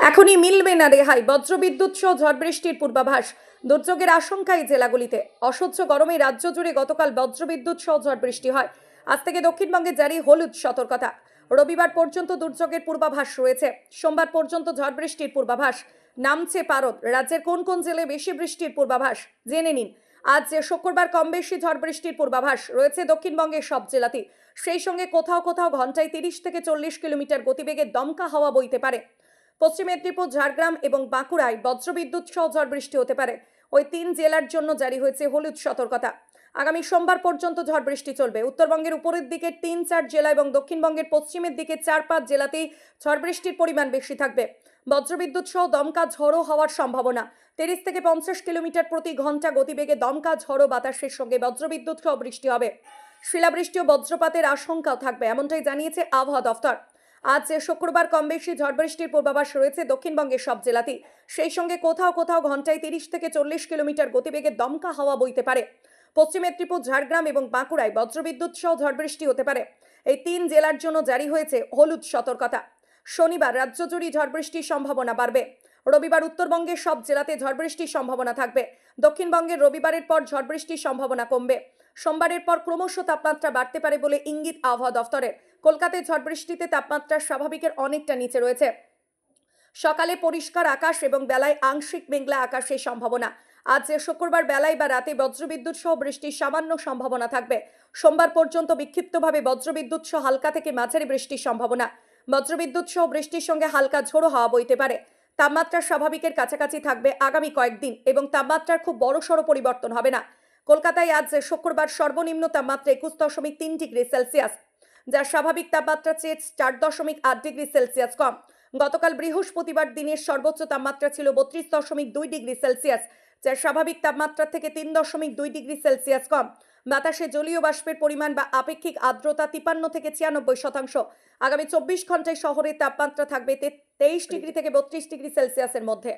এখনই মিলবে না রেহাই, বজ্রবিদ্যুৎ সহ ঝড় বৃষ্টির পূর্বাভাস। দুর্যোগের আশঙ্কায় জেলাগুলিতে। অসহ্য গরমে রাজ্য জুড়ে গতকাল বজ্রবিদ্যুৎ সহ ঝড় বৃষ্টি হয়। আজ থেকে দক্ষিণবঙ্গে জারি হলুদ সতর্কতা। রবিবার পর্যন্ত দুর্যোগের পূর্বাভাস রয়েছে। সোমবার পর্যন্ত ঝড় বৃষ্টির পূর্বাভাস। নামছে পারদ। রাজ্যের কোন কোন জেলায় বেশি বৃষ্টির পূর্বাভাস জেনে নিন। আজ শুক্রবার কম বেশি ঝড় বৃষ্টির পূর্বাভাস রয়েছে দক্ষিণবঙ্গের সব জেলাতেই। সেই সঙ্গে কোথাও কোথাও ঘন্টায় 30 থেকে 40 কিলোমিটার গতিবেগে দমকা হাওয়া বইতে পারে। পশ্চিম মেদিনীপুর, ঝাড়গ্রাম এবং বাঁকুড়ায় বজ্রবিদ্যুৎ সহ ঝড় বৃষ্টি হতে পারে। ওই 3 জেলার জন্য জারি হয়েছে হলুদ সতর্কতা। আগামী সোমবার পর্যন্ত ঝড় বৃষ্টি চলবে। উত্তরবঙ্গের উপরের দিকে 3-4 জেলা এবং দক্ষিণবঙ্গের পশ্চিমের দিকে 4-5 জেলাতেই ঝড় বৃষ্টির পরিমাণ বেশি থাকবে। বজ্রবিদ্যুৎ সহ দমকা ঝড়ো হওয়ার সম্ভাবনা। 30 থেকে 50 কিলোমিটার প্রতি ঘন্টা গতিবেগে দমকা ঝড়ো বাতাসের সঙ্গে বজ্রবিদ্যুৎ সহ বৃষ্টি হবে। শিলাবৃষ্টি ও বজ্রপাতের আশঙ্কাও থাকবে, এমনটাই জানিয়েছে আবহাওয়া দফতর। আজ শুক্রবার কম বেশি ঝড় বৃষ্টির পূর্বাভাস রয়েছে দক্ষিণবঙ্গের সব জেলাতেই। সেই সঙ্গে কোথাও কোথাও ঘন্টায় 30 থেকে 40 কিলোমিটার গতিবেগে দমকা হাওয়া বইতে পারে। পশ্চিম মেদিনীপুর, ঝাড়গ্রাম এবং বাঁকুড়ায় বজ্রবিদ্যুৎ সহ ঝড় বৃষ্টি হতে পারে। এই 3 জেলার জন্য জারি হয়েছে হলুদ সতর্কতা। শনিবার রাজ্য জুড়ে ঝড় বৃষ্টির সম্ভাবনা বাড়বে। রবিবার উত্তরবঙ্গের সব জেলাতে ঝড় বৃষ্টির সম্ভাবনা থাকবে। দক্ষিণবঙ্গের রবিবারের পর ঝড় বৃষ্টির সম্ভাবনা কমবে। সোমবারের পর ক্রমশ তাপমাত্রা বাড়তে পারে বলে ইঙ্গিত আবহাওয়া দফতরের। কলকাতায় ঝড় বৃষ্টিতে তাপমাত্রা স্বাভাবিকের অনেকটা নিচে রয়েছে। সকালে পরিষ্কার আকাশ এবং বেলায় আংশিক মেঘলা আকাশের সম্ভাবনা। আজ শুক্রবার বেলায় বা রাতে বজ্রবিদ্যুৎ সহ বৃষ্টির সামান্য সম্ভাবনা থাকবে। সোমবার পর্যন্ত বিক্ষিপ্তভাবে বজ্রবিদ্যুৎ সহ হালকা থেকে মাঝারি বৃষ্টির সম্ভাবনা। বজ্রবিদ্যুৎ সহ বৃষ্টির সঙ্গে হালকা ঝোড়ো হাওয়া বইতে পারে। তাপমাত্রা স্বাভাবিকের কাছাকাছি থাকবে আগামী কয়েকদিন এবং তাপমাত্রার খুব বড়সড় পরিবর্তন হবে না। কলকাতায় আজ শুক্রবার সর্বনিম্ন তাপমাত্রা 21.3 ডিগ্রি সেলসিয়াস, যা স্বাভাবিক তাপমাত্রা চেয়ে 4.8 ডিগ্রি সেলসিয়াস কম। গতকাল বৃহস্পতিবার দিনের সর্বোচ্চ তাপমাত্রা ছিল 32.2 ডিগ্রি সেলসিয়াস, যা স্বাভাবিক তাপমাত্রা থেকে 3.2 ডিগ্রি সেলসিয়াস কম। বাতাসে জলীয় বাষ্পের পরিমাণ বা আপেক্ষিক আর্দ্রতা 53 থেকে 96%। আগামী 24 ঘন্টায় শহরের তাপমাত্রা থাকবে 23 ডিগ্রি থেকে 32 ডিগ্রি সেলসিয়াসের মধ্যে।